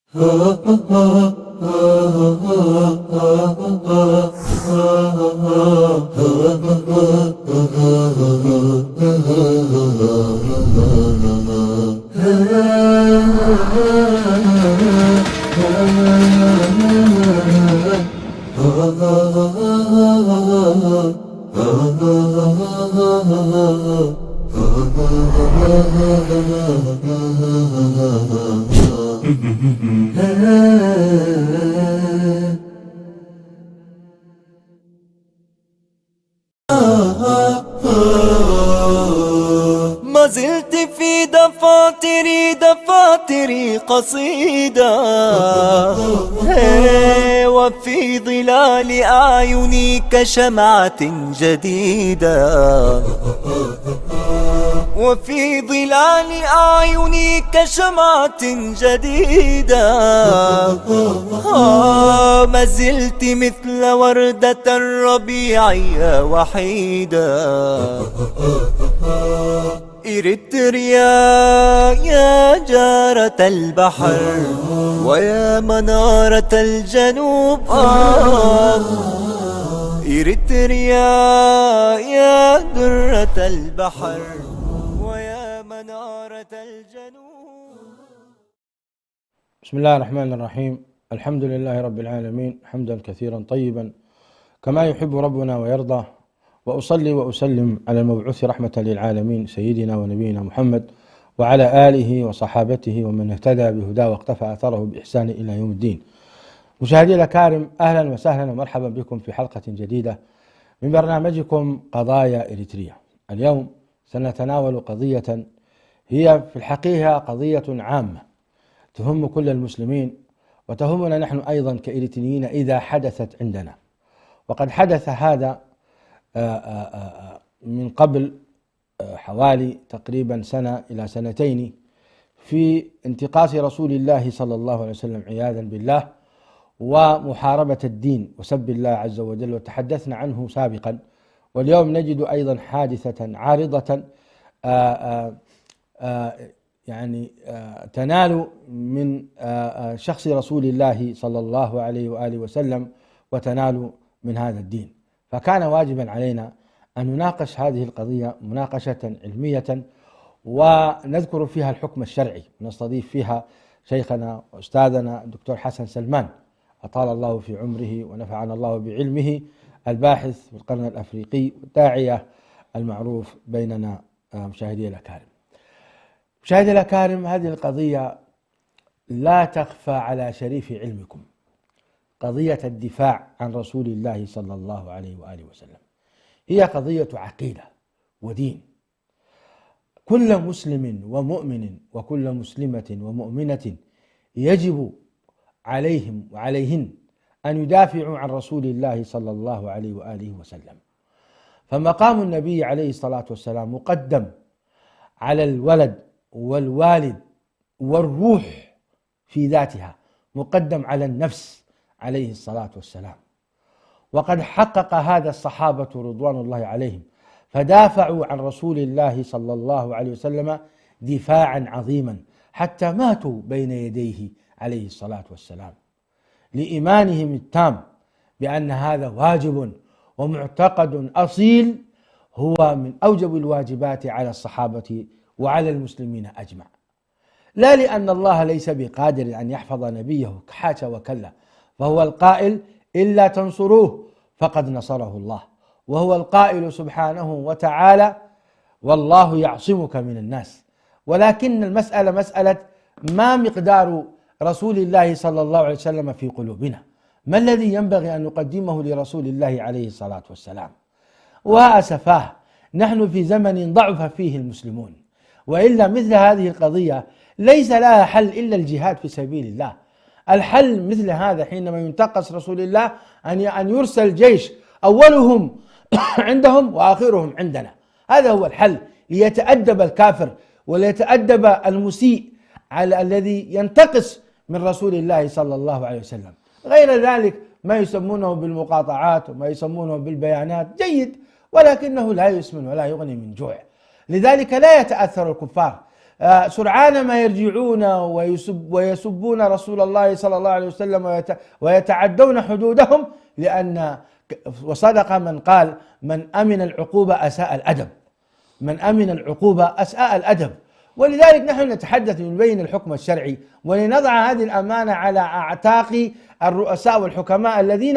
ما زلت في دفاتري قصيدة، وفي ظلال أعيني كشمعة جديدة، وفي ظلال أعيني كشمعة جديدة. ما زلت مثل وردة الربيع وحيدة. إريتريا يا جارة البحر ويا منارة الجنوب، إريتريا يا درة البحر ويا منارة الجنوب. بسم الله الرحمن الرحيم. الحمد لله رب العالمين حمدا كثيرا طيبا كما يحب ربنا ويرضى، وأصلي وأسلم على المبعوث رحمة للعالمين سيدنا ونبينا محمد وعلى آله وصحابته ومن اهتدى بهداه واقتفى أثره بإحسان إلى يوم الدين. مشاهدي الأكارم، أهلا وسهلا ومرحبا بكم في حلقة جديدة من برنامجكم قضايا إريتريا. اليوم سنتناول قضية هي في الحقيقة قضية عامة تهم كل المسلمين وتهمنا نحن أيضا كإريتريين إذا حدثت عندنا، وقد حدث هذا من قبل حوالي تقريبا سنة إلى سنتين في انتقاص رسول الله صلى الله عليه وسلم عياذا بالله، ومحاربة الدين وسب الله عز وجل، وتحدثنا عنه سابقا. واليوم نجد أيضا حادثة عارضة تنال من شخص رسول الله صلى الله عليه وآله وسلم وتنال من هذا الدين. فكان واجبا علينا أن نناقش هذه القضية مناقشة علمية ونذكر فيها الحكم الشرعي، ونستضيف فيها شيخنا وأستاذنا الدكتور حسن سلمان أطال الله في عمره ونفعنا الله بعلمه، الباحث في القرن الأفريقي والداعية المعروف بيننا. مشاهدي الأكارم، هذه القضية لا تخفى على شريف علمكم، قضية الدفاع عن رسول الله صلى الله عليه وآله وسلم هي قضية عقيدة ودين. كل مسلم ومؤمن وكل مسلمة ومؤمنة يجب عليهم وعليهن أن يدافعوا عن رسول الله صلى الله عليه وآله وسلم. فمقام النبي عليه الصلاة والسلام مقدم على الولد والوالد والروح في ذاتها، مقدم على النفس عليه الصلاة والسلام. وقد حقق هذا الصحابة رضوان الله عليهم، فدافعوا عن رسول الله صلى الله عليه وسلم دفاعا عظيما حتى ماتوا بين يديه عليه الصلاة والسلام، لإيمانهم التام بأن هذا واجب ومعتقد أصيل هو من أوجب الواجبات على الصحابة وعلى المسلمين أجمع. لا لأن الله ليس بقادر أن يحفظ نبيه، حاشا وكلا، فهو القائل إلا تنصروه فقد نصره الله، وهو القائل سبحانه وتعالى والله يعصمك من الناس. ولكن المسألة مسألة ما مقدار رسول الله صلى الله عليه وسلم في قلوبنا، ما الذي ينبغي أن نقدمه لرسول الله عليه الصلاة والسلام. وأسفاه نحن في زمن ضعف فيه المسلمون، وإلا مثل هذه القضية ليس لها حل إلا الجهاد في سبيل الله. الحل مثل هذا حينما ينتقص رسول الله أن يرسل جيش أولهم عندهم وآخرهم عندنا، هذا هو الحل، ليتأدب الكافر وليتأدب المسيء على الذي ينتقص من رسول الله صلى الله عليه وسلم. غير ذلك ما يسمونه بالمقاطعات وما يسمونه بالبيانات جيد، ولكنه لا يسمن ولا يغني من جوع. لذلك لا يتأثر الكفار سرعان ما يرجعون ويسبون رسول الله صلى الله عليه وسلم ويتعدون حدودهم، لأن وصدق من قال: من أمن العقوبة أساء الأدب، من أمن العقوبة أساء الأدب. ولذلك نحن نتحدث لنبين الحكم الشرعي ولنضع هذه الأمانة على أعتاق الرؤساء والحكماء الذين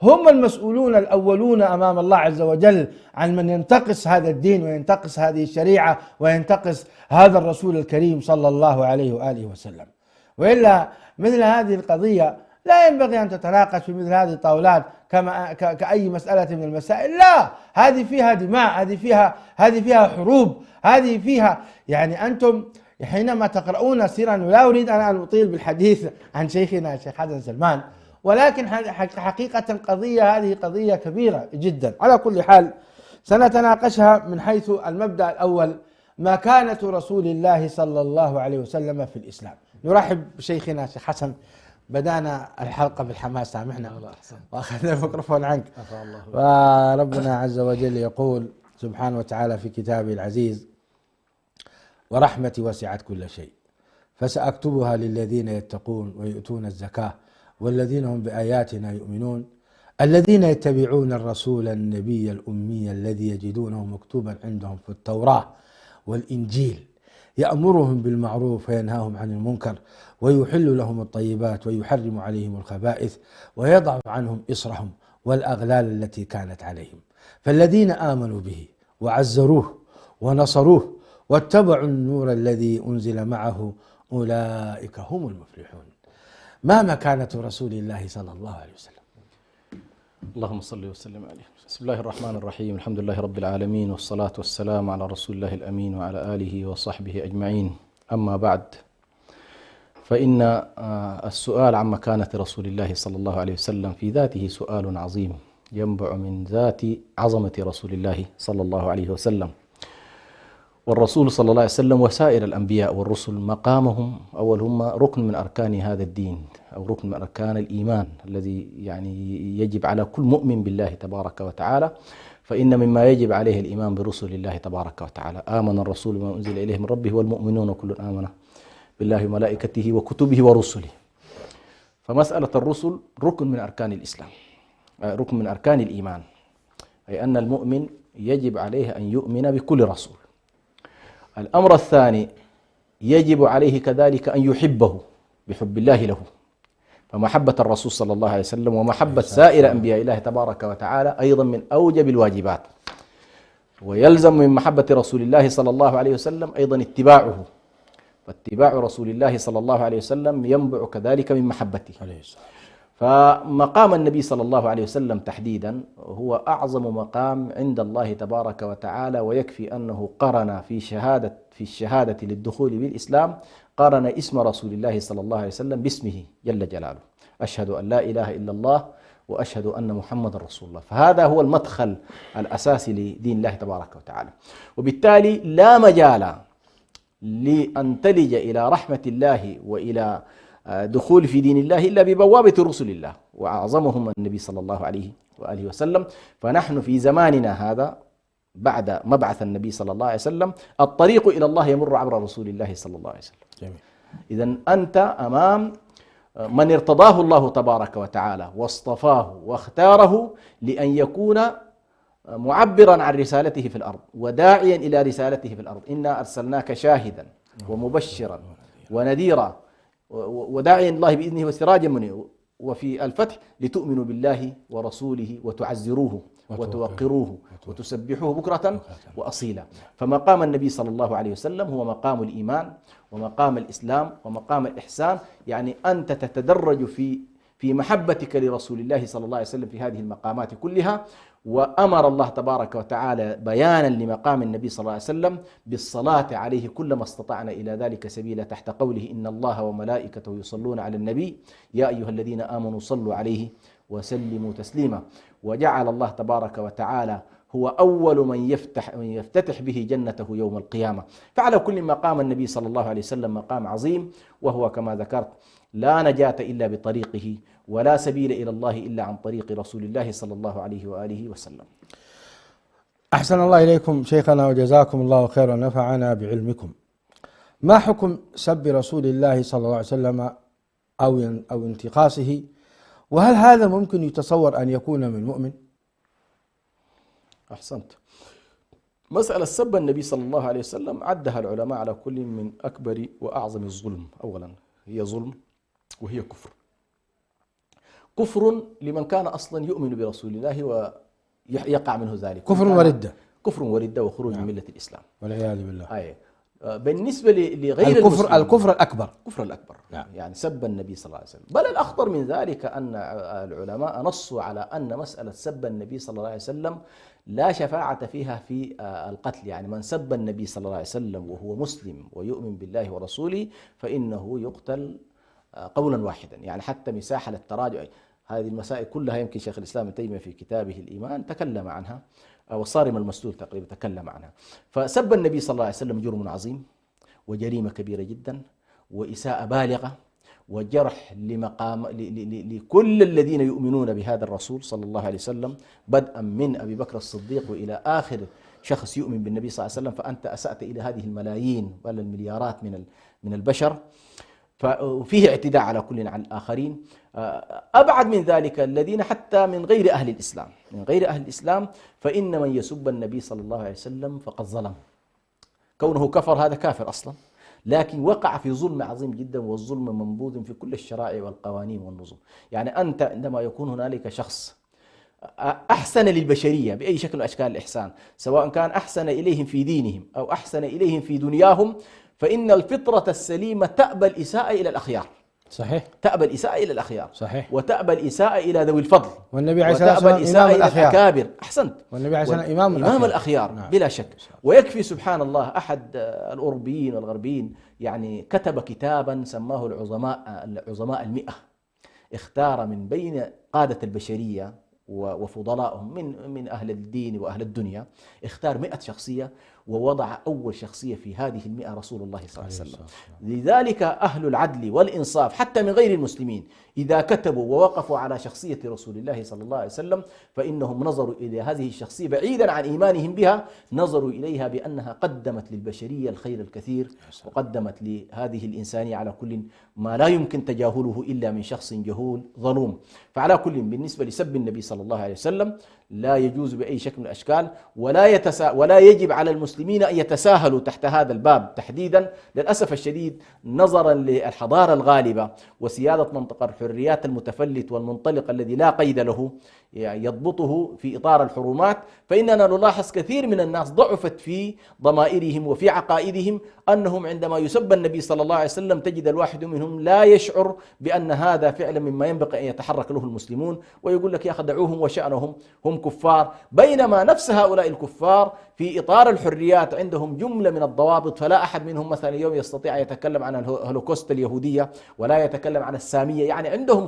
هم المسؤولون الأولون أمام الله عز وجل عن من ينتقص هذا الدين وينتقص هذه الشريعة وينتقص هذا الرسول الكريم صلى الله عليه وآله وسلم. وإلا مثل هذه القضية لا ينبغي أن تتناقش في مثل هذه الطاولات كأي مسألة من المسائل. لا، هذه فيها دماء، هذه فيها حروب، هذه فيها يعني أنتم حينما تقرؤون سيرا، ولا أريد أن أطيل بالحديث عن شيخنا الشيخ حسن سلمان، ولكن حقيقة هذه قضية كبيرة جدا. على كل حال سنتناقشها من حيث المبدأ الأول: مكانة رسول الله صلى الله عليه وسلم في الإسلام. نرحب بشيخنا الشيخ حسن. بدأنا الحلقة بالحماس، سامحنا وأخذنا الميكروفون عنك. وربنا عز وجل يقول سبحانه وتعالى في كتابه العزيز: ورحمتي وسعت كل شيء فسأكتبها للذين يتقون ويؤتون الزكاة والذين هم بآياتنا يؤمنون الذين يتبعون الرسول النبي الأمي الذي يجدونه مكتوبا عندهم في التوراة والإنجيل يأمرهم بالمعروف وينهاهم عن المنكر ويحل لهم الطيبات ويحرم عليهم الخبائث ويضع عنهم إصرهم والأغلال التي كانت عليهم. فالذين آمنوا به وعزروه ونصروه واتبعوا النور الذي أنزل معه أولئك هم المفلحون. ما مكانة رسول الله صلى الله عليه وسلم؟ اللهم صل وسلم عليه. بسم الله الرحمن الرحيم. الحمد لله رب العالمين، والصلاة والسلام على رسول الله الأمين وعلى آله وصحبه أجمعين. أما بعد، فإن السؤال عن مكانة رسول الله صلى الله عليه وسلم في ذاته سؤال عظيم ينبع من ذات عظمة رسول الله صلى الله عليه وسلم. والرسول صلى الله عليه وسلم وسائر الأنبياء والرسل مقامهم أول هم ركن من أركان هذا الدين، أو ركن من أركان الإيمان الذي يعني يجب على كل مؤمن بالله تبارك وتعالى. فإن مما يجب عليه الإيمان برسل الله تبارك وتعالى: آمن الرسول بما أنزل إليه من ربه والمؤمنون كل آمن بالله وملائكته وكتبه ورسله. فمسألة الرسل ركن من أركان الإسلام، ركن من أركان الإيمان، أي أن المؤمن يجب عليه أن يؤمن بكل رسول. الأمر الثاني: يجب عليه كذلك أن يحبه بحب الله له، فمحبة الرسول صلى الله عليه وسلم ومحبة سائر أنبياء الله تبارك وتعالى أيضا من أوجب الواجبات. ويلزم من محبة رسول الله صلى الله عليه وسلم أيضا اتباعه، فاتباع رسول الله صلى الله عليه وسلم ينبع كذلك من محبته. فمقام النبي صلى الله عليه وسلم تحديدا هو أعظم مقام عند الله تبارك وتعالى، ويكفي أنه قرن في الشهادة للدخول بالإسلام قرن اسم رسول الله صلى الله عليه وسلم باسمه جل جلاله: أشهد أن لا إله إلا الله وأشهد أن محمد رسول الله. فهذا هو المدخل الأساسي لدين الله تبارك وتعالى. وبالتالي لا مجال لأن تلج إلى رحمة الله وإلى دخول في دين الله إلا ببوابة رسل الله، وأعظمهم النبي صلى الله عليه وآله وسلم. فنحن في زماننا هذا بعد مبعث النبي صلى الله عليه وسلم الطريق إلى الله يمر عبر رسول الله صلى الله عليه وسلم. إذن أنت أمام من ارتضاه الله تبارك وتعالى واصطفاه واختاره لأن يكون معبرا عن رسالته في الأرض وداعيا إلى رسالته في الأرض. إنا أرسلناك شاهدا ومبشرا ونذيرا وداعيا الله بإذنه وسراجا منيرا. وفي الفتح: لتؤمنوا بالله ورسوله وتعزروه وتوقروه وتسبحوه بكرة وأصيلا. فمقام النبي صلى الله عليه وسلم هو مقام الإيمان ومقام الإسلام ومقام الإحسان. يعني أنت تتدرج في محبتك لرسول الله صلى الله عليه وسلم في هذه المقامات كلها. وأمر الله تبارك وتعالى بيانا لمقام النبي صلى الله عليه وسلم بالصلاة عليه كلما استطعنا إلى ذلك سبيلا، تحت قوله: إن الله وملائكته يصلون على النبي يا أيها الذين آمنوا صلوا عليه وسلموا تسليما. وجعل الله تبارك وتعالى هو أول من يفتتح به جنته يوم القيامة. فعلى كل مقام النبي صلى الله عليه وسلم مقام عظيم، وهو كما ذكرت لا نجاة إلا بطريقه ولا سبيل إلى الله إلا عن طريق رسول الله صلى الله عليه وآله وسلم. أحسن الله إليكم شيخنا وجزاكم الله خيرا ونفعنا بعلمكم. ما حكم سب رسول الله صلى الله عليه وسلم أو انتقاصه؟ وهل هذا ممكن يتصور أن يكون من مؤمن؟ أحسنت. مسألة سب النبي صلى الله عليه وسلم عدها العلماء على كل من أكبر وأعظم الظلم. أولا هي ظلم وهي كفر. كفر لمن كان أصلا يؤمن برسول الله ويقع منه ذلك. كفر وردة. كفر وردة وخروج من ملة الإسلام والعياذ بالله. أي. بالنسبة لغير الكفر الأكبر. الكفر الأكبر. يعني سب النبي صلى الله عليه وسلم. بل الأخطر من ذلك أن العلماء نصوا على أن مسألة سب النبي صلى الله عليه وسلم لا شفاعة فيها في القتل. يعني من سب النبي صلى الله عليه وسلم وهو مسلم ويؤمن بالله ورسوله فإنه يقتل قولا واحدا. يعني حتى مساحة للتراجع، هذه المسائل كلها يمكن شيخ الإسلام ابن تيمية في كتابه الإيمان تكلم عنها، والصارم المسلول تقريبا تكلم عنها. فسب النبي صلى الله عليه وسلم جرم عظيم وجريمة كبيرة جدا وإساءة بالغة وجرح لكل الذين يؤمنون بهذا الرسول صلى الله عليه وسلم، بدءا من أبي بكر الصديق وإلى آخر شخص يؤمن بالنبي صلى الله عليه وسلم. فأنت أسأت إلى هذه الملايين بل المليارات من البشر، ففيه اعتداء على كل عن الآخرين. أبعد من ذلك الذين حتى من غير أهل الإسلام، من غير أهل الإسلام، فإن من يسب النبي صلى الله عليه وسلم فقد ظلم. كونه كفر هذا كافر أصلا، لكن وقع في ظلم عظيم جدا، والظلم منبوذ في كل الشرائع والقوانين والنظم. يعني أنت عندما يكون هنالك شخص أحسن للبشرية بأي شكل من أشكال الإحسان، سواء كان أحسن إليهم في دينهم أو أحسن إليهم في دنياهم، فإن الفطرة السليمة تأبى الإساءة إلى الأخيار. صحيح. تأبى الإساءة إلى الأخيار. صحيح. وتأبى الساء إلى ذوي الفضل. والنبي عليه الصلاة والسلام إمام الأخيار. أحسنت. والنبي عليه الصلاة والسلام إمام الأخيار. نعم. بلا شك. ويكفي سبحان الله أحد الأوروبيين والغربيين يعني كتب كتابا سماه العظماء 100، اختار من بين قادة البشرية وفضلائهم من أهل الدين وأهل الدنيا، اختار 100 شخصية ووضع أول شخصية في هذه 100 رسول الله صلى الله عليه وسلم. لذلك أهل العدل والإنصاف حتى من غير المسلمين إذا كتبوا ووقفوا على شخصية رسول الله صلى الله عليه وسلم فإنهم نظروا إلى هذه الشخصية بعيدا عن إيمانهم بها، نظروا إليها بأنها قدمت للبشرية الخير الكثير، وقدمت لهذه الإنسانية على كل ما لا يمكن تجاهله إلا من شخص جهول ظلوم. فعلى كل بالنسبة لسب النبي صلى الله عليه وسلم لا يجوز بأي شكل من الأشكال، ولا يجب على المسلمين أن يتساهلوا تحت هذا الباب تحديدا. للأسف الشديد نظرا للحضارة الغالبة وسيادة منطقة الحريات المتفلت والمنطلق الذي لا قيد له يضبطه في إطار الحرمات، فإننا نلاحظ كثير من الناس ضعفت في ضمائرهم وفي عقائدهم، أنهم عندما يسب النبي صلى الله عليه وسلم تجد الواحد منهم لا يشعر بأن هذا فعلا مما ينبغي أن يتحرك له المسلمون، ويقول لك يا أخي دعوهم وشأنهم هم كفار، بينما نفس هؤلاء الكفار في إطار الحريات عندهم جملة من الضوابط. فلا أحد منهم مثلا اليوم يستطيع أن يتكلم عن الهولوكوست اليهودية ولا يتكلم عن السامية. يعني عندهم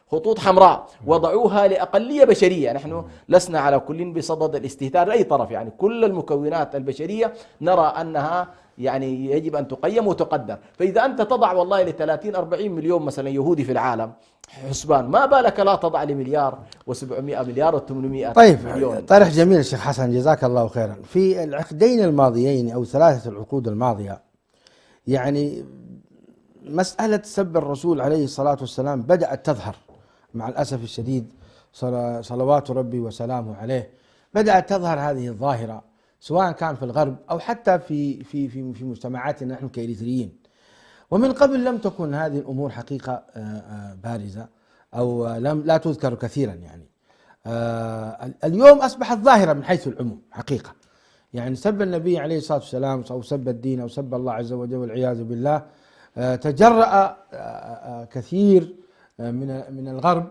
خطوط حمراء وضعوها لأقلية بشرية. نحن لسنا على كل بصدد الاستهتار لأي طرف، يعني كل المكونات البشرية نرى أنها يعني يجب أن تقيم وتقدر. فإذا أنت تضع والله ل30-40 مليون مثلا يهودي في العالم حسبان، ما بالك لا تضع لمليار و700 مليار و800 طيب مليون. طرح جميل الشيخ حسن، جزاك الله خيرا. في العقدين الماضيين أو 3 العقود الماضية يعني مسألة سب الرسول عليه الصلاة والسلام بدأت تظهر مع الأسف الشديد، صلوات ربي وسلامه عليه، بدأت تظهر هذه الظاهرة سواء كان في الغرب أو حتى في مجتمعاتنا نحن كإريتريين. ومن قبل لم تكن هذه الأمور حقيقة بارزة أو لا تذكر كثيرا. يعني اليوم أصبحت ظاهرة من حيث العموم حقيقة. يعني سب النبي عليه الصلاة والسلام أو سب الدين أو سب الله عز وجل والعياذ بالله تجرأ كثير من الغرب،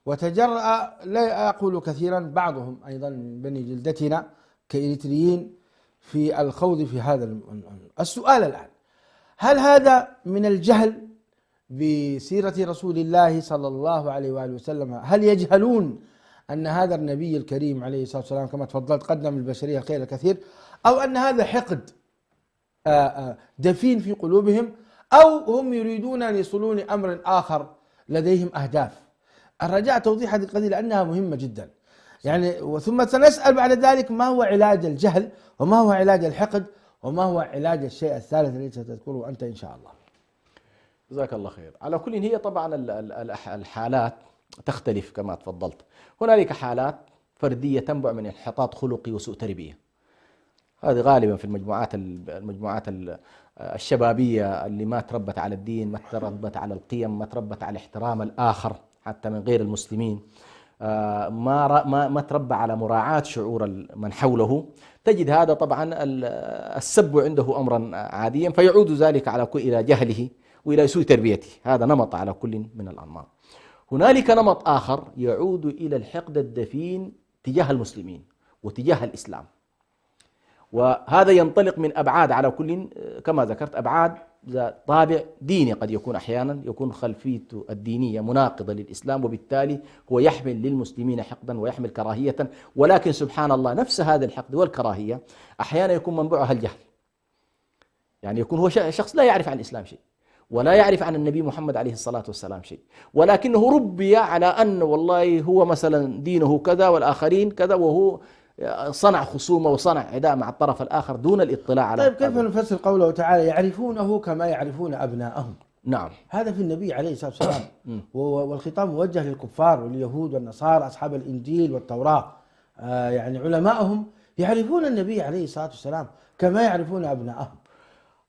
وتجرأ لا أقول كثيرا بعضهم أيضا من بني جلدتنا كإريتريين في الخوض في هذا السؤال. الآن هل هذا من الجهل بسيرة رسول الله صلى الله عليه وآله وسلم؟ هل يجهلون أن هذا النبي الكريم عليه الصلاة والسلام كما تفضلت قدم البشرية الخير الكثير، أو أن هذا حقد دفين في قلوبهم، أو هم يريدون أن يصلون أمر آخر لديهم أهداف؟ الرجاء توضيح هذه القضية لأنها مهمة جدا. يعني ثم سنسأل بعد ذلك ما هو علاج الجهل وما هو علاج الحقد وما هو علاج الشيء الثالث الذي ستذكره أنت إن شاء الله؟ جزاك الله خير. على كل هي طبعا الحالات تختلف كما تفضلت. هنالك حالات فردية تنبع من انحطاط خلقي وسوء تربية، هذه غالبا في المجموعات الشبابية اللي ما تربت على الدين، ما تربت على القيم، ما تربت على احترام الآخر حتى من غير المسلمين، ما تربى على مراعاة شعور من حوله. تجد هذا طبعا السب عنده أمرا عاديا، فيعود ذلك إلى جهله وإلى سوء تربيته. هذا نمط على كل من الأنماط. هنالك نمط آخر يعود إلى الحقد الدفين تجاه المسلمين وتجاه الإسلام، وهذا ينطلق من أبعاد على كل كما ذكرت، أبعاد طابع ديني، قد يكون أحيانا يكون خلفيته الدينية مناقضة للإسلام، وبالتالي هو يحمل للمسلمين حقدا ويحمل كراهية. ولكن سبحان الله نفس هذا الحقد والكراهية أحيانا يكون منبعها الجهل، يعني يكون هو شخص لا يعرف عن الإسلام شيء ولا يعرف عن النبي محمد عليه الصلاة والسلام شيء، ولكنه ربي على أن والله هو مثلا دينه كذا والآخرين كذا، وهو صنع خصومة وصنع عداء مع الطرف الآخر دون الاطلاع على. طيب كيف نفسر قوله تعالى يعرفونه كما يعرفون أبناءهم؟ نعم، هذا في النبي عليه الصلاة والسلام، والخطاب موجه للكفار واليهود والنصارى أصحاب الإنجيل والتوراة. يعني علماءهم يعرفون النبي عليه الصلاة والسلام كما يعرفون أبناءهم.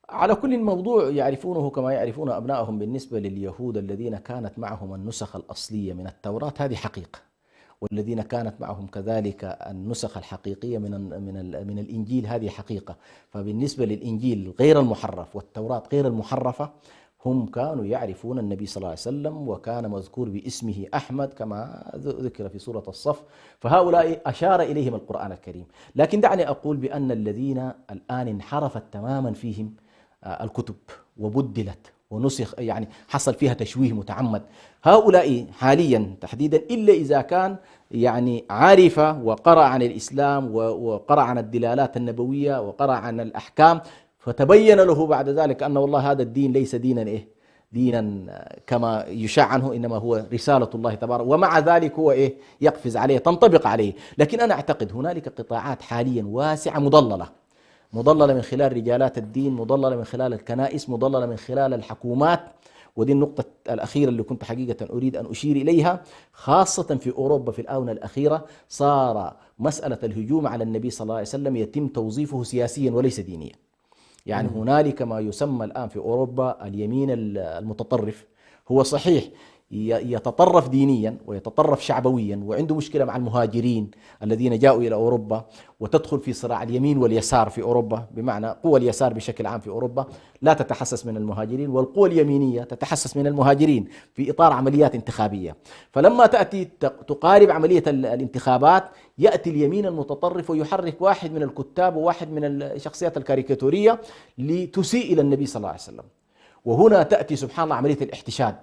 على كل الموضوع يعرفونه كما يعرفون أبنائهم بالنسبة لليهود الذين كانت معهم النسخ الأصلية من التوراة، هذه حقيقة، والذين كانت معهم كذلك النسخ الحقيقية من الإنجيل، هذه حقيقة. فبالنسبة للإنجيل غير المحرف والتوراة غير المحرفة، هم كانوا يعرفون النبي صلى الله عليه وسلم، وكان مذكور باسمه أحمد كما ذكر في سورة الصف، فهؤلاء أشار إليهم القرآن الكريم. لكن دعني أقول بأن الذين الآن انحرفت تماما فيهم الكتب وبدلت ونسخ، يعني حصل فيها تشويه متعمد، هؤلاء حاليا تحديدا إلا إذا كان يعني عارف وقرأ عن الإسلام وقرأ عن الدلالات النبوية وقرأ عن الأحكام، فتبين له بعد ذلك أن والله هذا الدين ليس دينا دينا كما يشاع عنه، إنما هو رسالة الله تبارك، ومع ذلك هو يقفز عليه، تنطبق عليه. لكن أنا أعتقد هنالك قطاعات حاليا واسعة مضللة من خلال رجالات الدين، مضللة من خلال الكنائس، مضللة من خلال الحكومات. ودي النقطة الأخيرة اللي كنت حقيقة أريد أن أشير إليها، خاصة في أوروبا في الآونة الأخيرة صار مسألة الهجوم على النبي صلى الله عليه وسلم يتم توظيفه سياسيا وليس دينيا. يعني هنالك ما يسمى الآن في أوروبا اليمين المتطرف، هو صحيح يتطرف دينيا ويتطرف شعبويا، وعنده مشكلة مع المهاجرين الذين جاءوا إلى أوروبا، وتدخل في صراع اليمين واليسار في أوروبا، بمعنى قوى اليسار بشكل عام في أوروبا لا تتحسس من المهاجرين، والقوى اليمينية تتحسس من المهاجرين في إطار عمليات انتخابية. فلما تأتي تقارب عملية الانتخابات، يأتي اليمين المتطرف ويحرك واحد من الكتاب وواحد من الشخصيات الكاريكاتورية لتسيء إلى النبي صلى الله عليه وسلم. وهنا تأتي سبحان الله عملية الاحتشاد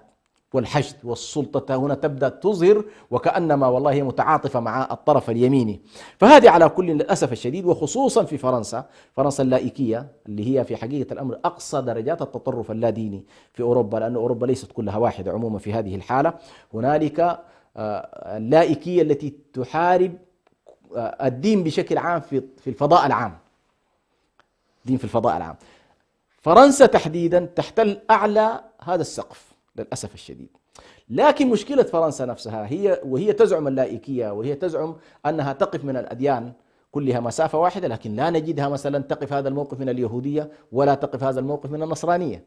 والحشد، والسلطة هنا تبدأ تظهر وكأنما والله هي متعاطفة مع الطرف اليميني. فهذه على كل للأسف الشديد، وخصوصا في فرنسا اللائكية اللي هي في حقيقة الأمر أقصى درجات التطرف اللاديني في أوروبا، لأن أوروبا ليست كلها واحدة عموما في هذه الحالة. هنالك اللائكية التي تحارب الدين بشكل عام في الفضاء العام، دين في الفضاء العام. فرنسا تحديدا تحتل أعلى هذا السقف للأسف الشديد. لكن مشكلة فرنسا نفسها وهي تزعم اللائكية، وهي تزعم أنها تقف من الأديان كلها مسافة واحدة، لكن لا نجدها مثلا تقف هذا الموقف من اليهودية ولا تقف هذا الموقف من النصرانية.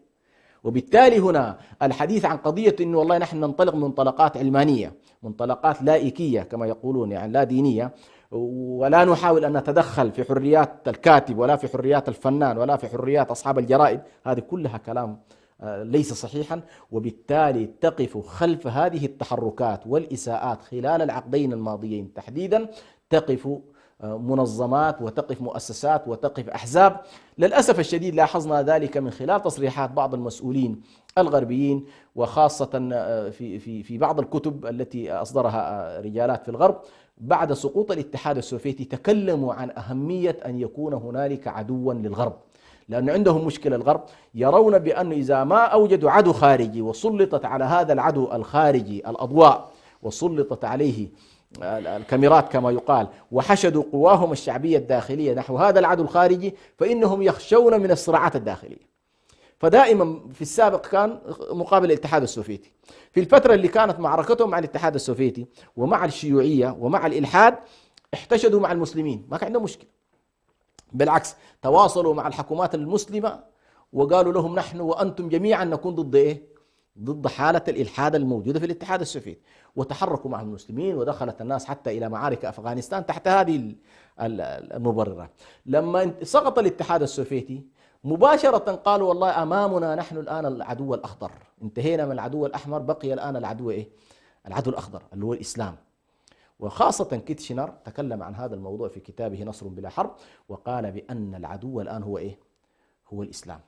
وبالتالي هنا الحديث عن قضية أنه والله نحن ننطلق من منطلقات علمانية، منطلقات لائكية كما يقولون، يعني لا دينية، ولا نحاول أن نتدخل في حريات الكاتب ولا في حريات الفنان ولا في حريات أصحاب الجرائد، هذه كلها كلام ليس صحيحا. وبالتالي تقف خلف هذه التحركات والإساءات خلال العقدين الماضيين تحديدا تقف منظمات وتقف مؤسسات وتقف أحزاب. للأسف الشديد لاحظنا ذلك من خلال تصريحات بعض المسؤولين الغربيين، وخاصة في بعض الكتب التي أصدرها رجالات في الغرب بعد سقوط الاتحاد السوفيتي، تكلموا عن أهمية أن يكون هنالك عدوا للغرب، لأن عندهم مشكلة. الغرب يرون بأنه إذا ما أوجدوا عدو خارجي وسلطت على هذا العدو الخارجي الأضواء وسلطت عليه الكاميرات كما يقال، وحشدوا قواهم الشعبية الداخلية نحو هذا العدو الخارجي، فإنهم يخشون من الصراعات الداخلية. فدائما في السابق كان مقابل الاتحاد السوفيتي، في الفترة اللي كانت معركتهم مع الاتحاد السوفيتي ومع الشيوعية ومع الإلحاد احتشدوا مع المسلمين، ما كان عندهم مشكلة، بالعكس تواصلوا مع الحكومات المسلمة وقالوا لهم نحن وأنتم جميعا نكون ضد إيه؟ ضد حالة الإلحاد الموجودة في الاتحاد السوفيتي، وتحركوا مع المسلمين ودخلت الناس حتى إلى معارك أفغانستان تحت هذه المبررات. لما سقط الاتحاد السوفيتي مباشرة قالوا والله أمامنا نحن الآن العدو الأخضر، انتهينا من العدو الأحمر، بقي الآن العدو إيه؟ العدو الأخضر اللي هو الإسلام. وخاصة كيتشنر تكلم عن هذا الموضوع في كتابه نصر بلا حرب، وقال بأن العدو الآن هو إيه؟ هو الإسلام.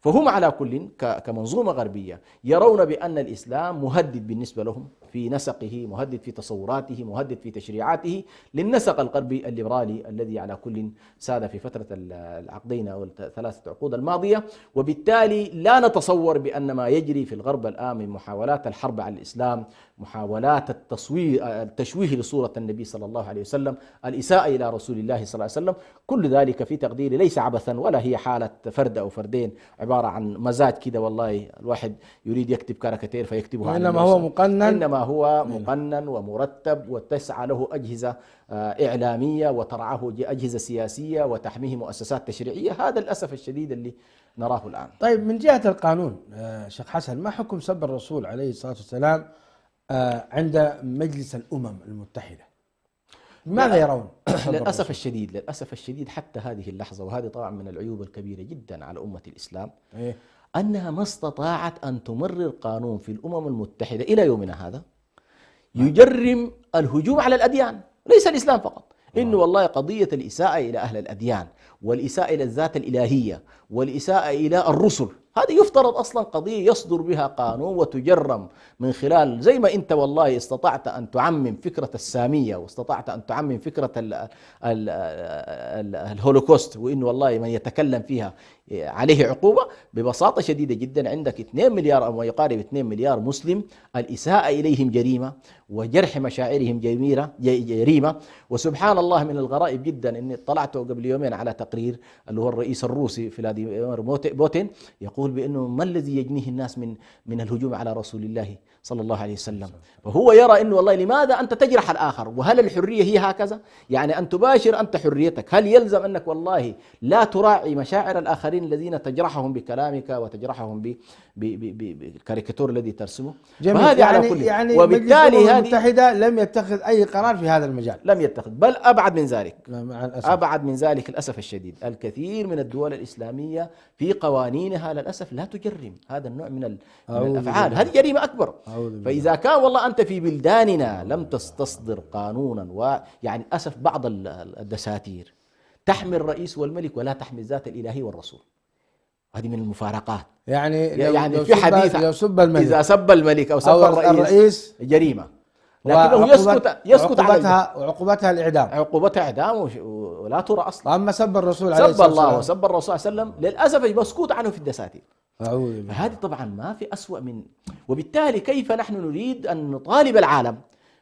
فهم على كل كمنظومة غربية يرون بأن الإسلام مهدد بالنسبة لهم في نسقه، مهدد في تصوراته، مهدد في تشريعاته للنسق الغربي الليبرالي الذي على كل ساد في فترة العقدين أو الثلاثة عقود الماضية. وبالتالي لا نتصور بأن ما يجري في الغرب الآن من محاولات الحرب على الإسلام، محاولات التشويه لصورة النبي صلى الله عليه وسلم، الإساءة إلى رسول الله صلى الله عليه وسلم، كل ذلك في تقديري ليس عبثا ولا هي حالة فرد أو فردين عبارة عن مزاج كده، والله الواحد يريد يكتب كاريكاتير فيكتبها، إنما هو مقنن، إنما هو مقنن ومرتب وتسعى له أجهزة إعلامية وترعاه أجهزة سياسية وتحميه مؤسسات تشريعية. هذا للأسف الشديد اللي نراه الآن. طيب من جهة القانون شيخ حسن، ما حكم سب الرسول عليه الصلاة والسلام عند مجلس الأمم المتحدة؟ ماذا يرون؟ للأسف الشديد حتى هذه اللحظة، وهذه طبعا من العيوب الكبيرة جدا على أمة الإسلام، أنها ما استطاعت أن تمرر قانون في الأمم المتحدة إلى يومنا هذا يجرم الهجوم على الأديان، ليس الإسلام فقط، إنه والله قضية الإساءة إلى أهل الأديان والإساءة إلى الذات الإلهية والإساءة إلى الرسل، هذه يفترض أصلا قضية يصدر بها قانون وتجرم من خلال، زي ما أنت والله استطعت أن تعمم فكرة السامية واستطعت أن تعمم فكرة الهولوكوست، وإنه والله من يتكلم فيها عليه عقوبة. ببساطة شديدة جدا عندك 2 مليار أو ما يقارب 2 مليار مسلم، الإساءة إليهم جريمة وجرح مشاعرهم جريمة. وسبحان الله من الغرائب جدا أني اطلعت قبل يومين على تقرير اللي هو الرئيس الروسي فلاديمير بوتين يقول بأنه ما الذي يجنيه الناس من الهجوم على رسول الله صلى الله عليه وسلم، فهو يرى أنه والله لماذا أنت تجرح الآخر، وهل الحرية هي هكذا؟ يعني أن تباشر أنت حريتك، هل يلزم أنك والله لا تراعي مشاعر الآخرين الذين تجرحهم بكلامك وتجرحهم بالكاريكاتور الذي ترسمه؟ فهذه على كل وبالتالي الأمم المتحدة لم يتخذ أي قرار في هذا المجال، لم يتخذ، بل أبعد من ذلك، أبعد من ذلك للأسف الشديد. الكثير من الدول الإسلامية في قوانينها للأسف لا تجرم هذا النوع من الأفعال، هذه جريمة أكبر. فإذا كان والله أنت في بلداننا لم تستصدر قانونا، ويعني للأسف بعض الدساتير تحمي الرئيس والملك ولا تحمي الذات الإلهي والرسول، هذه من المفارقات. يعني في حديث إذا سب الملك أو سب الرئيس جريمة، لكنه يسكت عليها، وعقوبتها الإعدام، عقوبتها إعدام ولا ترى أصلا. أما سب الرسول عليه الصلاة والسلام، سب الله وسب الرسول صلى الله عليه وسلم للأسف مسكوت عنه في الدساتير. فهذه طبعا ما في أسوأ من، وبالتالي كيف نحن نريد أن نطالب العالم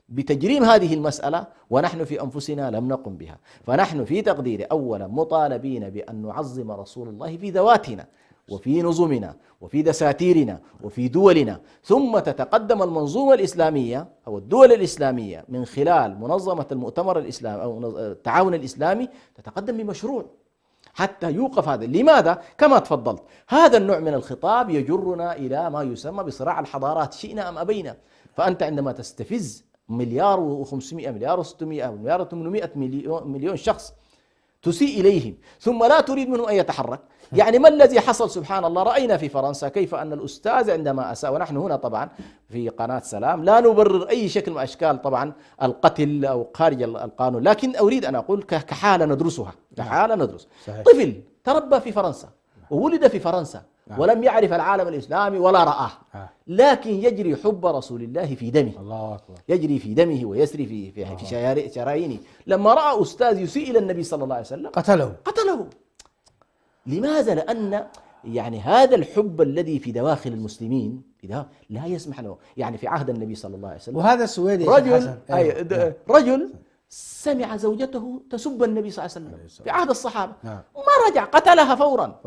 بتجريم هذه المسألة ونحن في أنفسنا لم نقم بها؟ فنحن في تقديري أولا مطالبين بأن نعظم رسول الله في ذواتنا وفي نظمنا وفي دساتيرنا وفي دولنا، ثم تتقدم المنظومة الإسلامية أو الدول الإسلامية من خلال منظمة المؤتمر الإسلامي أو التعاون الإسلامي تتقدم بمشروع حتى يوقف هذا. لماذا؟ كما تفضلت، هذا النوع من الخطاب يجرنا إلى ما يسمى بصراع الحضارات شئنا أم أبينا. فأنت عندما تستفز 1.5 مليار 1.6 مليار 800 مليون شخص تسيء إليهم ثم لا تريد منهم أن يتحرك، يعني ما الذي حصل؟ سبحان الله، رأينا في فرنسا كيف أن الأستاذ عندما أساء، ونحن هنا طبعا في قناة سلام لا نبرر أي شكل من أشكال طبعا القتل أو خارج القانون، لكن أريد أن أقول كحالة ندرسها، كحالة ندرس. طفل تربى في فرنسا وولد في فرنسا ولم يعرف العالم الإسلامي ولا رآه، لكن يجري حب رسول الله في دمه، الله أكبر، يجري في دمه ويسري في شرايينه. لما رأى أستاذ يسيء إلى النبي صلى الله عليه وسلم قتله. لماذا؟ لأن يعني هذا الحب الذي في دواخل المسلمين لا يسمح له. يعني في عهد النبي صلى الله عليه وسلم وهذا السويدي رجل سمع زوجته تسب النبي صلى الله عليه وسلم في عهد الصحابة، ما رجع، قتلها فورا،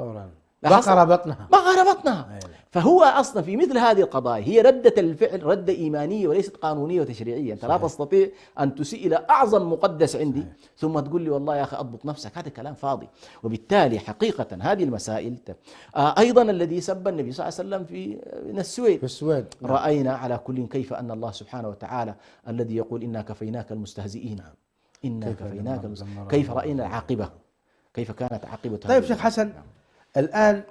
بقر بطنها. فهو أصلا في مثل هذه القضايا هي ردة الفعل ردة إيمانية وليست قانونية وتشريعية. أنت لا تستطيع أن تسيء إلى أعظم مقدس عندي ثم تقول لي والله يا أخي أضبط نفسك، هذا كلام فاضي. وبالتالي حقيقة هذه المسائل أيضا الذي سب النبي صلى الله عليه وسلم في السويد رأينا على كل كيف أن الله سبحانه وتعالى الذي يقول إنا كفيناك المستهزئين، إنا كفيناك كيف رأينا العاقبة، كيف كانت عاقبة. طيب شيخ حسن، الآن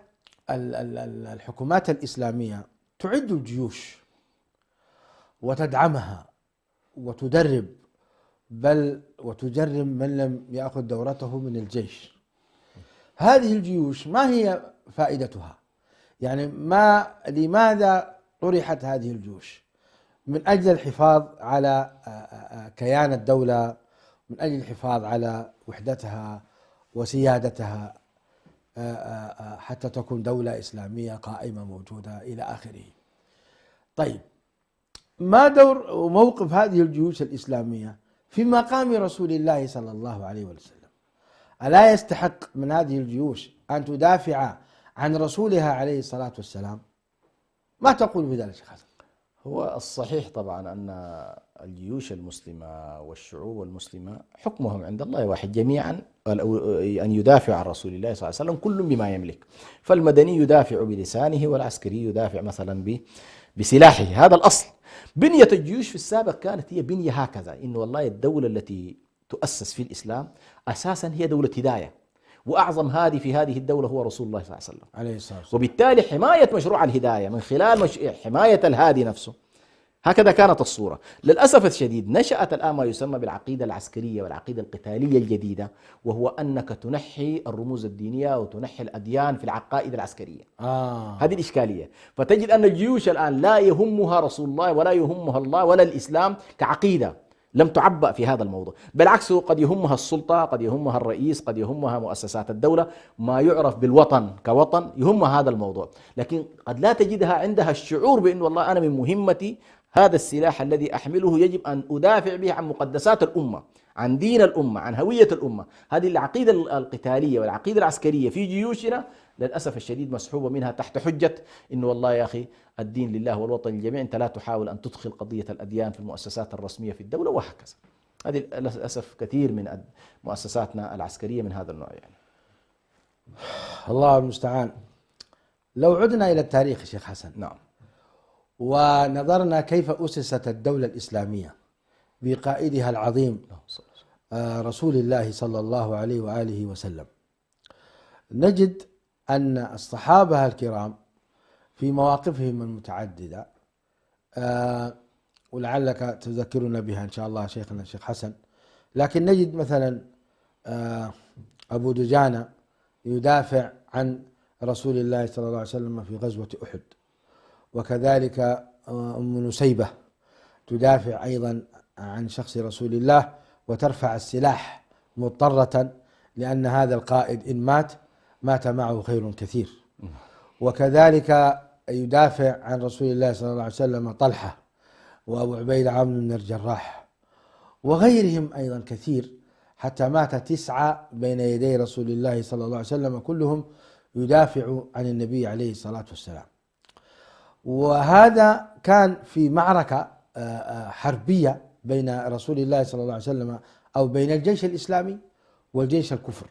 الحكومات الإسلامية تعد الجيوش وتدعمها وتدرب، بل وتجرم من لم يأخذ دورته من الجيش. هذه الجيوش ما هي فائدتها؟ يعني لماذا طرحت هذه الجيوش؟ من أجل الحفاظ على كيان الدولة، من أجل الحفاظ على وحدتها وسيادتها، حتى تكون دولة إسلامية قائمة موجودة إلى آخره. طيب، ما دور وموقف هذه الجيوش الإسلامية في مقام رسول الله صلى الله عليه وسلم؟ ألا يستحق من هذه الجيوش أن تدافع عن رسولها عليه الصلاة والسلام؟ ما تقول بذلك شيخ حسن؟ هو الصحيح طبعا أن الجيوش المسلمة والشعوب المسلمة حكمهم عند الله واحد جميعا، أن يدافع عن رسول الله صلى الله عليه وسلم كل بما يملك. فالمدني يدافع بلسانه، والعسكري يدافع مثلا بسلاحه، هذا الأصل. بنية الجيوش في السابق كانت هي بنية هكذا، إنه والله الدولة التي تؤسس في الإسلام أساسا هي دولة هداية، وأعظم هادي في هذه الدولة هو رسول الله صلى الله عليه وسلم عليه الصلاة والسلام. وبالتالي حماية مشروع الهداية من خلال حماية الهادي نفسه، هكذا كانت الصورة. للأسف الشديد نشأت الآن ما يسمى بالعقيدة العسكرية والعقيدة القتالية الجديدة، وهو أنك تنحي الرموز الدينية وتنحي الأديان في العقائد العسكرية. هذه الإشكالية. فتجد أن الجيوش الآن لا يهمها رسول الله ولا يهمها الله ولا الإسلام كعقيدة، لم تعبأ في هذا الموضوع، بالعكس قد يهمها السلطة، قد يهمها الرئيس، قد يهمها مؤسسات الدولة، ما يعرف بالوطن كوطن يهمها هذا الموضوع. لكن قد لا تجدها عندها الشعور بأن والله أنا من مهمتي هذا السلاح الذي أحمله يجب أن أدافع به عن مقدسات الأمة، عن دين الأمة، عن هوية الأمة. هذه العقيدة القتالية والعقيدة العسكرية في جيوشنا للأسف الشديد مسحوبة منها تحت حجة إنه والله يا أخي الدين لله والوطن للجميع، أنت لا تحاول أن تدخل قضية الأديان في المؤسسات الرسمية في الدولة، وهكذا. هذه للأسف كثير من مؤسساتنا العسكرية من هذا النوع يعني. الله المستعان. لو عدنا إلى التاريخ شيخ حسن، نعم، ونظرنا كيف أسست الدولة الإسلامية بقائدها العظيم رسول الله صلى الله عليه وآله وسلم، نجد أن الصحابة الكرام في مواقفهم المتعددة، ولعلك تذكرنا بها إن شاء الله شيخنا الشيخ حسن، لكن نجد مثلا أبو دجانة يدافع عن رسول الله صلى الله عليه وسلم في غزوة أحد، وكذلك أم نسيبة تدافع أيضا عن شخص رسول الله وترفع السلاح مضطرة، لأن هذا القائد إن مات معه خير كثير. وكذلك يدافع عن رسول الله صلى الله عليه وسلم طلحة وأبو عبيدة عامر بن الجراح وغيرهم أيضا كثير، حتى مات 9 بين يدي رسول الله صلى الله عليه وسلم، كلهم يدافع عن النبي عليه الصلاة والسلام. وهذا كان في معركة حربية بين رسول الله صلى الله عليه وسلم أو بين الجيش الإسلامي والجيش الكفر،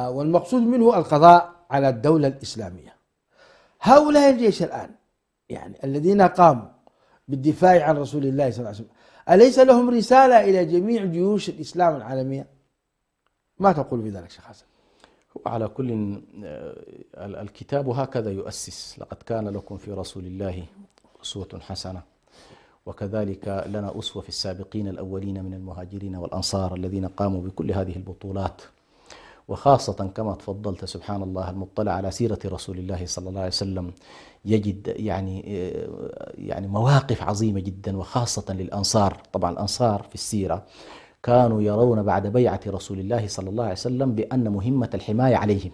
والمقصود منه القضاء على الدولة الإسلامية. هؤلاء الجيش الآن يعني الذين قاموا بالدفاع عن رسول الله صلى الله عليه وسلم، أليس لهم رسالة إلى جميع جيوش الإسلام العالمية؟ ما تقول بذلك شيخ حسن؟ على كل الكتاب هكذا يؤسس: لقد كان لكم في رسول الله أسوة حسنة، وكذلك لنا أسوة في السابقين الأولين من المهاجرين والأنصار الذين قاموا بكل هذه البطولات. وخاصة كما تفضلت سبحان الله، المطلع على سيرة رسول الله صلى الله عليه وسلم يجد يعني مواقف عظيمة جدا، وخاصة للأنصار. طبعا الأنصار في السيرة كانوا يرون بعد بيعة رسول الله صلى الله عليه وسلم بأن مهمة الحماية عليهم،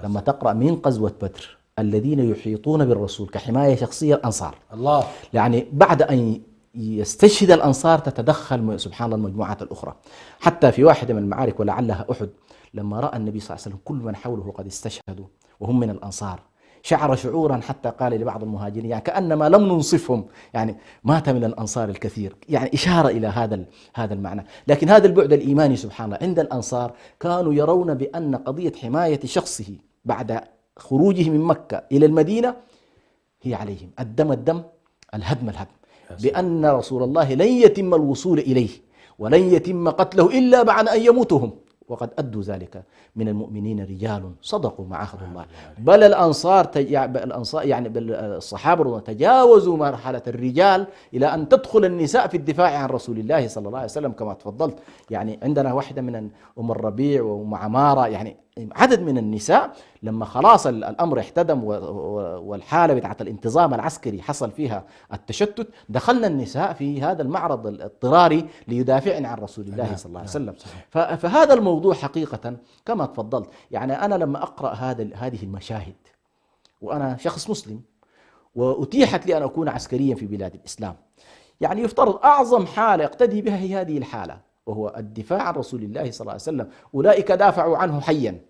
لما تقرأ من غزوة بدر الذين يحيطون بالرسول كحماية شخصية الأنصار، الله، يعني بعد أن يستشهد الأنصار تتدخل سبحان الله المجموعات الأخرى. حتى في واحدة من المعارك ولعلها أحد، لما رأى النبي صلى الله عليه وسلم كل من حوله قد استشهدوا وهم من الأنصار، شعر شعورا حتى قال لبعض المهاجرين يعني كأنما لم ننصفهم، يعني مات من الأنصار الكثير، يعني إشارة إلى هذا المعنى. لكن هذا البعد الإيماني سبحان الله عند الأنصار كانوا يرون بأن قضية حماية شخصه بعد خروجه من مكة إلى المدينة هي عليهم، الدم الدم، الهدم الهدم، بأن رسول الله لن يتم الوصول إليه ولن يتم قتله إلا بعد أن يموتهم، وقد أدوا ذلك من المؤمنين رجال صدقوا ما عهد الله. بل الأنصار يعني الصحابة تجاوزوا مرحلة الرجال إلى أن تدخل النساء في الدفاع عن رسول الله صلى الله عليه وسلم كما تفضلت. يعني عندنا واحدة من أم الربيع وأم عمارة، يعني عدد من النساء لما خلاص الأمر احتدم والحالة بتاعت الانتظام العسكري حصل فيها التشتت، دخلنا النساء في هذا المعرض الاضطراري ليدافعن عن رسول الله صلى الله عليه وسلم. فهذا الموضوع حقيقة كما تفضلت، يعني أنا لما أقرأ هذه المشاهد وأنا شخص مسلم وأتيحت لي أن أكون عسكريا في بلاد الإسلام، يعني يفترض أعظم حالة يقتدي بها هي هذه الحالة، وهو الدفاع عن رسول الله صلى الله عليه وسلم. أولئك دافعوا عنه حيا،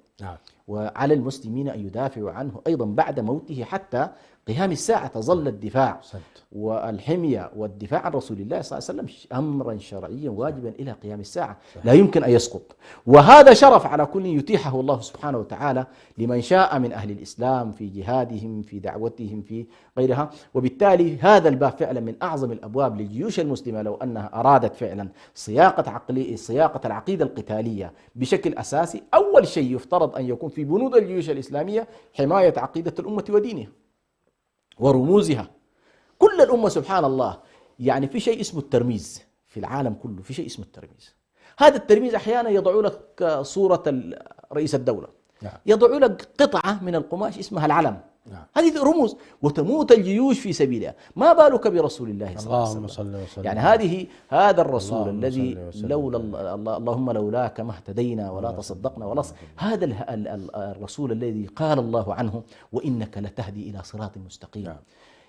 وعلى المسلمين أن يدافعوا عنه أيضا بعد موته حتى قيام الساعة. تظل الدفاع والحمية والدفاع عن رسول الله صلى الله عليه وسلم أمرا شرعيا واجبا إلى قيام الساعة، لا يمكن أن يسقط. وهذا شرف على كل يتيحه الله سبحانه وتعالى لمن شاء من أهل الإسلام في جهادهم في دعوتهم في غيرها. وبالتالي هذا الباب فعلا من أعظم الأبواب للجيوش المسلمة لو أنها أرادت فعلا صياغة العقيدة القتالية بشكل أساسي. أول شيء يفترض أن يكون في بنود الجيوش الإسلامية حماية عقيدة الأمة ودينها ورموزها. كل الأمة سبحان الله، يعني في شيء اسمه الترميز في العالم كله، في شيء اسمه الترميز. هذا الترميز أحيانا يضعوا لك صورة رئيس الدولة، يضعوا لك قطعة من القماش اسمها العلم، هذه رموز، وتموت الجيوش في سبيلها. ما بالك برسول الله صلى الله عليه وسلم؟ يعني هذا الرسول الذي لولا اللهم لولاك ما اهتدينا ولا تصدقنا ولا هذا الرسول الذي قال الله عنه وإنك لتهدي إلى صراط مستقيم.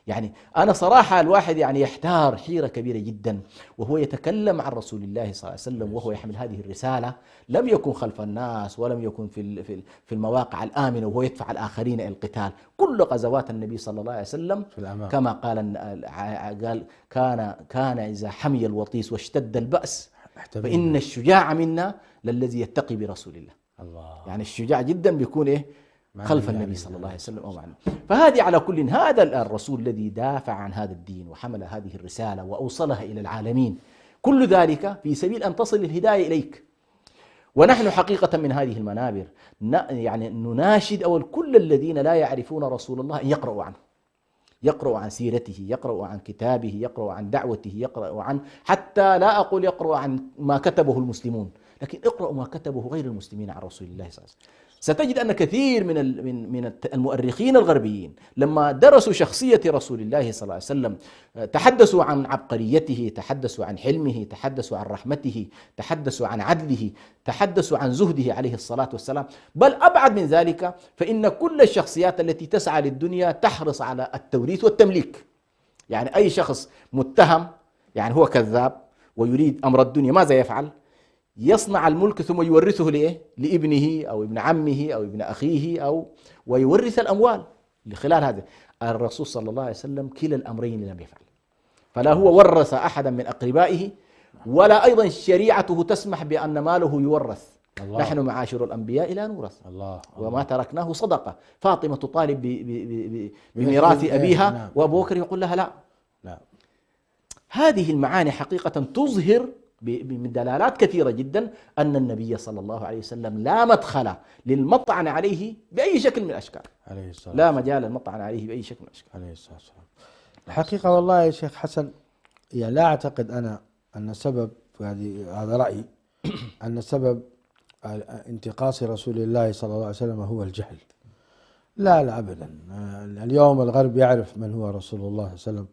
يعني أنا صراحة الواحد يعني يحتار حيرة كبيرة جدا وهو يتكلم عن رسول الله صلى الله عليه وسلم وهو يحمل هذه الرسالة، لم يكن خلف الناس ولم يكن في المواقع الآمنة وهو يدفع الآخرين إلى القتال. كل غزوات النبي صلى الله عليه وسلم كما قال كان إذا حمي الوطيس واشتد البأس فإن الشجاع منا للذي يتقي برسول الله. يعني الشجاع جدا بيكون إيه؟ خلف النبي صلى الله عليه وسلم أو معنا. فهذه على كل، هذا الرسول الذي دافع عن هذا الدين وحمل هذه الرسالة وأوصلها إلى العالمين، كل ذلك في سبيل أن تصل الهداية إليك. ونحن حقيقة من هذه المنابر يعني نناشد أول كل الذين لا يعرفون رسول الله أن يقرأوا عنه، يقرأوا عن سيرته، يقرأوا عن كتابه، يقرأوا عن دعوته، يقرأوا عن، حتى لا أقول يقرأوا عن ما كتبه المسلمون، لكن اقرأوا ما كتبه غير المسلمين عن رسول الله صلى الله عليه وسلم. ستجد أن كثير من المؤرخين الغربيين لما درسوا شخصية رسول الله صلى الله عليه وسلم تحدثوا عن عبقريته، تحدثوا عن حلمه، تحدثوا عن رحمته، تحدثوا عن عدله، تحدثوا عن زهده عليه الصلاة والسلام. بل أبعد من ذلك، فإن كل الشخصيات التي تسعى للدنيا تحرص على التوريث والتمليك. يعني أي شخص متهم يعني هو كذاب ويريد أمر الدنيا ماذا يفعل؟ يصنع الملك ثم يورثه لابنه أو ابن عمه أو ابن أخيه ويورث الأموال لخلال هذا. الرسول صلى الله عليه وسلم كلا الأمرين لم يفعل، فلا هو ورث أحدا من أقربائه ولا أيضا شريعته تسمح بأن ماله يورث. نحن معاشر الأنبياء لا نورث وما تركناه صدقة. فاطمة تطالب بميراث أبيها وأبو بكر يقول لها لا. هذه المعاني حقيقة تظهر من دلالات كثيرة جدا أن النبي صلى الله عليه وسلم لا مدخل للمطعن عليه بأي شكل من الأشكال، لا مجال للمطعن عليه بأي شكل من الأشكال عليه الصلاة والسلام. الحقيقة والله يا شيخ حسن، يعني لا أعتقد أنا أن سبب هذا رأيي أن سبب انتقاص رسول الله صلى الله عليه وسلم هو الجهل. لا أبدا. اليوم الغرب يعرف من هو رسول الله صلى الله عليه وسلم،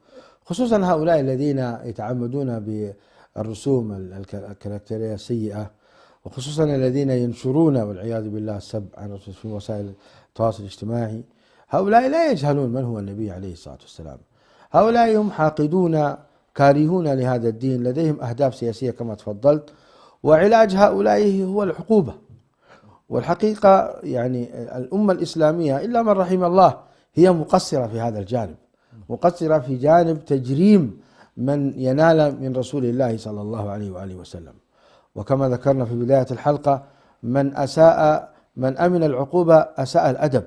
خصوصا هؤلاء الذين يتعمدون بالرسوم الكاركتيرية السيئة وخصوصا الذين ينشرون والعياذ بالله السب عن الرسول في وسائل التواصل الاجتماعي، هؤلاء لا يجهلون من هو النبي عليه الصلاة والسلام. هؤلاء هم حاقدون كارهون لهذا الدين، لديهم أهداف سياسية كما تفضلت، وعلاج هؤلاء هو العقوبة. والحقيقة يعني الأمة الإسلامية إلا من رحم الله هي مقصرة في هذا الجانب، مقصرة في جانب تجريم من ينال من رسول الله صلى الله عليه وآله وسلم. وكما ذكرنا في بداية الحلقة، من أمن العقوبة أساء الأدب.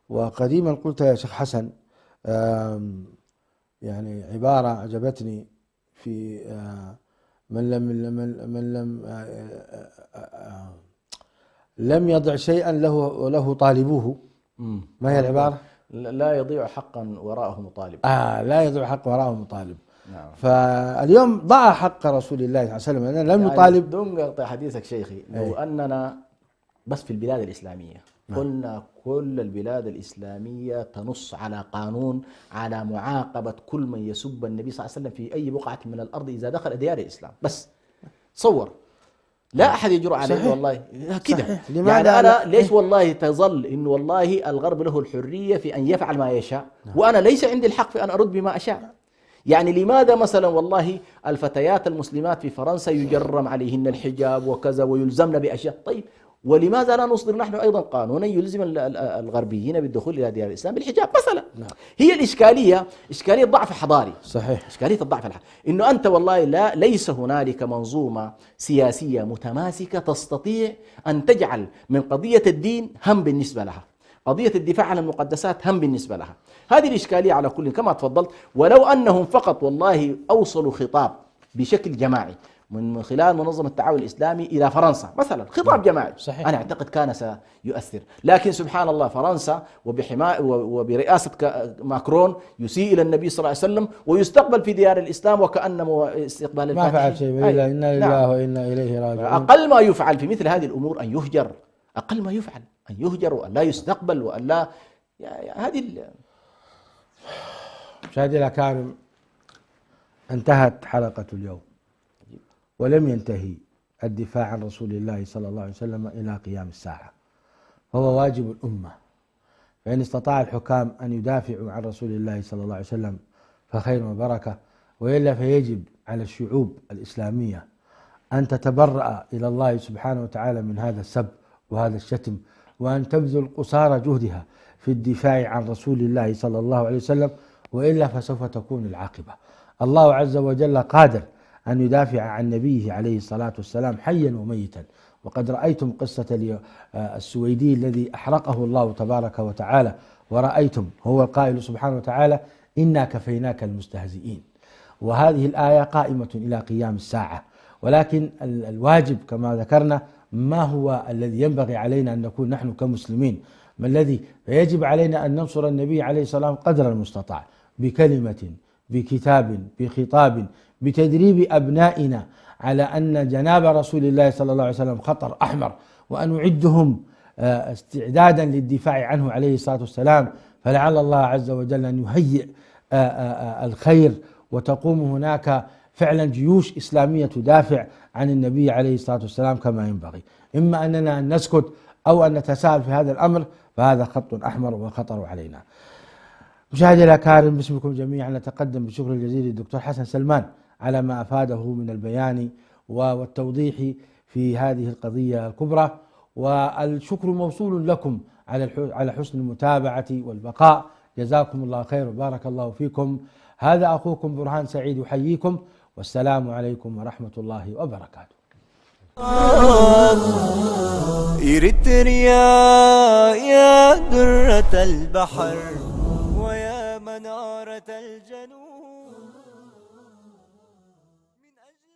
وقديما قلت يا شيخ حسن يعني عبارة عجبتني في لم يضع شيئا له طالبوه. ما هي العبارة؟ لا يضيع حقا وراءه مطالب. لا يضيع حق وراءه مطالب. نعم. فاليوم ضاع حق رسول الله صلى الله عليه وسلم، أننا لم نطالب. دون قطع حديثك شيخي، لو أننا بس في البلاد الإسلامية قلنا كل البلاد الإسلامية تنص على قانون على معاقبة كل من يسب النبي صلى الله عليه وسلم في أي بقعة من الأرض إذا دخل ديار الإسلام، بس تصور لا أحد يجرؤ عليه. والله كده يعني أنا ليش والله تظل إنه والله الغرب له الحرية في أن يفعل ما يشاء، وأنا ليس عندي الحق في أن أرد بما أشاء. يعني لماذا مثلا والله الفتيات المسلمات في فرنسا يجرم عليهن الحجاب وكذا ويلزمن بأشياء؟ طيب ولماذا لا نصدر نحن أيضا قانونا يلزم الغربيين بالدخول إلى ديار الإسلام بالحجاب مثلا؟ هي الإشكالية إشكالية ضعف حضاري. صحيح. إشكالية الضعف الحضاري إنه أنت والله ليس هنالك منظومة سياسية متماسكة تستطيع أن تجعل من قضية الدين هم بالنسبة لها، قضية الدفاع عن المقدسات هم بالنسبة لها. هذه الإشكالية على كل كما تفضلت. ولو أنهم فقط والله أوصلوا خطاب بشكل جماعي من خلال منظمة التعاون الإسلامي إلى فرنسا مثلا، خطاب جماعي، صحيح. أنا أعتقد كان سيؤثر. لكن سبحان الله فرنسا وبرئاسة ماكرون يسيء إلى النبي صلى الله عليه وسلم ويستقبل في ديار الإسلام وكأنه استقبال الفاتحين. ما فعل شيء إلا إنا لله وإنا إليه راجعون. أقل ما يفعل في مثل هذه الأمور أن يهجر، أقل ما يفعل أن يهجر وأن لا يستقبل وأن لا هذه مشاهدي الأكارم، انتهت حلقة اليوم ولم ينتهي الدفاع عن رسول الله صلى الله عليه وسلم إلى قيام الساعة، فهو واجب الأمة. فإن استطاع الحكام أن يدافعوا عن رسول الله صلى الله عليه وسلم فخير وبركة، وإلا فيجب على الشعوب الإسلامية أن تتبرأ إلى الله سبحانه وتعالى من هذا السب وهذا الشتم، وأن تبذل قصارى جهدها في الدفاع عن رسول الله صلى الله عليه وسلم، وإلا فسوف تكون العاقبة. الله عز وجل قادر أن يدافع عن نبيه عليه الصلاة والسلام حيا وميتا. وقد رأيتم قصة السويدي الذي أحرقه الله تبارك وتعالى، ورأيتم هو القائل سبحانه وتعالى إنا كفيناك المستهزئين. وهذه الآية قائمة إلى قيام الساعة، ولكن الواجب كما ذكرنا ما هو الذي ينبغي علينا أن نكون نحن كمسلمين، ما الذي يجب علينا أن ننصر النبي عليه الصلاة والسلام قدر المستطاع، بكلمة، بكتاب، بخطاب، بتدريب أبنائنا على أن جناب رسول الله صلى الله عليه وسلم خطر أحمر، وأن نعدهم استعدادا للدفاع عنه عليه الصلاة والسلام. فلعل الله عز وجل أن يهيئ الخير، وتقوم هناك فعلا جيوش إسلامية تدافع عن النبي عليه الصلاة والسلام كما ينبغي. إما أننا أن نسكت أو أن نتساهل في هذا الأمر، فهذا خط أحمر وخطر علينا. مشاهدي الأكارم، باسمكم جميعا نتقدم بالشكر الجزيل للدكتور حسن سلمان على ما أفاده من البيان والتوضيح في هذه القضية الكبرى، والشكر موصول لكم على حسن المتابعة والبقاء. جزاكم الله خير وبارك الله فيكم. هذا أخوكم برهان سعيد يحييكم، والسلام عليكم ورحمة الله وبركاته. إريتريا يا درة البحر ويا منارة الجنوب، من أجل